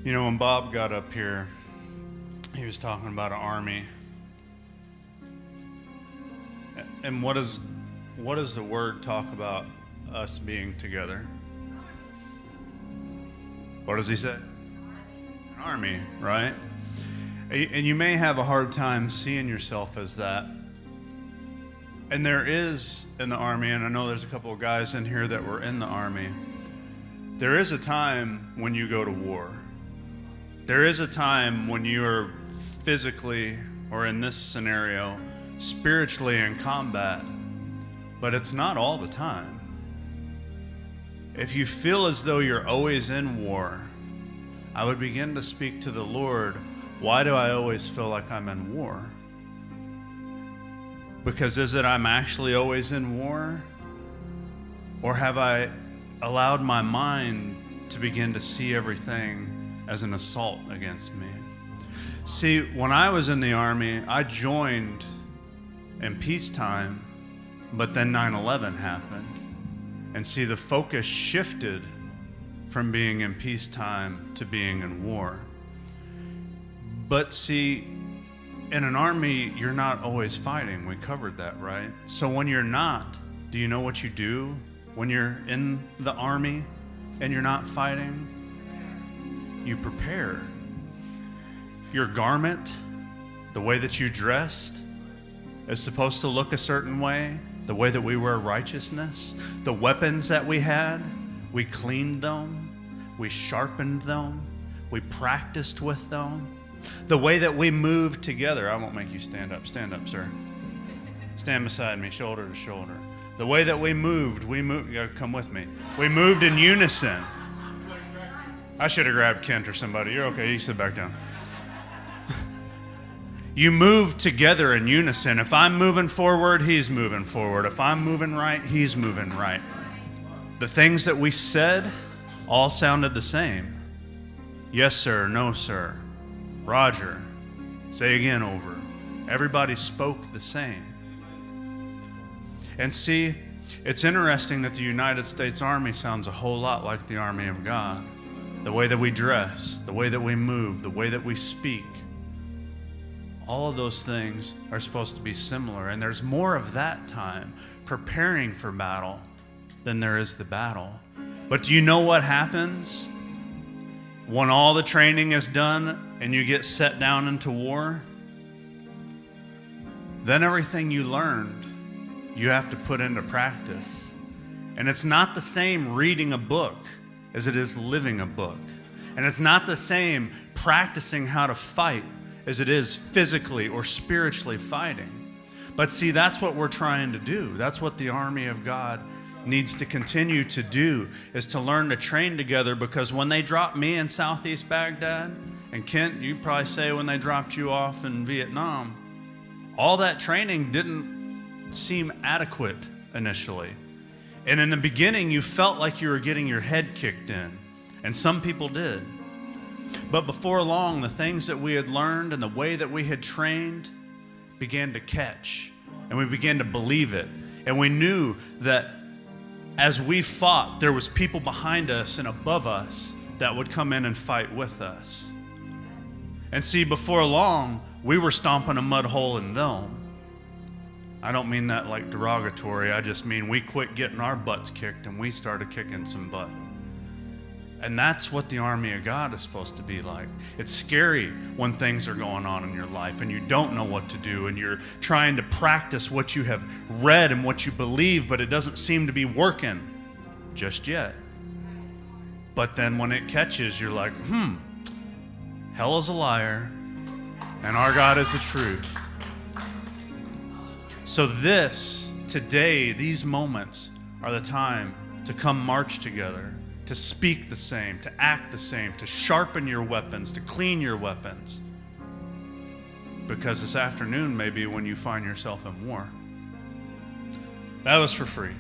You know, when Bob got up here, he was talking about an army. And what does the word talk about us being together? What does he say? An army, right? And you may have a hard time seeing yourself as that. And there is in the army, and I know there's a couple of guys in here that were in the army, there is a time when you go to war. There is a time when you are physically, or in this scenario, spiritually in combat, but it's not all the time. If you feel as though you're always in war, I would begin to speak to the Lord, why do I always feel like I'm in war? Because is it I'm actually always in war? Or have I allowed my mind to begin to see everything as an assault against me? See, when I was in the army, I joined in peacetime, but then 9/11 happened. And see, the focus shifted from being in peacetime to being in war. But see, in an army, you're not always fighting. We covered that, right? So when you're not, do you know what you do when you're in the army and you're not fighting? You prepare. Your garment, the way that you dressed, is supposed to look a certain way. The way that we wear righteousness, the weapons that we had, we cleaned them, we sharpened them, we practiced with them. The way that we moved together, I won't make you stand up, sir. Stand beside me, shoulder to shoulder. The way that we moved, you gotta come with me. We moved in unison. I should have grabbed Kent or somebody. You're okay, you sit back down. You move together in unison. If I'm moving forward, he's moving forward. If I'm moving right, he's moving right. The things that we said all sounded the same. Yes, sir. No, sir. Roger. Say again over. Everybody spoke the same. And see, it's interesting that the United States Army sounds a whole lot like the Army of God. The way that we dress, the way that we move, the way that we speak. All of those things are supposed to be similar. And there's more of that time preparing for battle than there is the battle. But do you know what happens when all the training is done and you get set down into war? Then everything you learned, you have to put into practice. And it's not the same reading a book as it is living a book. And it's not the same practicing how to fight as it is physically or spiritually fighting. But see, that's what we're trying to do. That's what the army of God needs to continue to do, is to learn to train together, because when they dropped me in Southeast Baghdad, and Kent, you probably say when they dropped you off in Vietnam, all that training didn't seem adequate initially. And in the beginning, you felt like you were getting your head kicked in, and some people did. But before long, the things that we had learned and the way that we had trained began to catch, and we began to believe it. And we knew that as we fought, there was people behind us and above us that would come in and fight with us. And see, before long, we were stomping a mud hole in them. I don't mean that like derogatory. I just mean we quit getting our butts kicked and we started kicking some butt. And that's what the army of God is supposed to be like. It's scary when things are going on in your life and you don't know what to do and you're trying to practice what you have read and what you believe, but it doesn't seem to be working just yet. But then when it catches, you're like, hell is a liar and our God is the truth. So today, these moments are the time to come march together, to speak the same, to act the same, to sharpen your weapons, to clean your weapons. Because this afternoon may be when you find yourself in war. That was for free.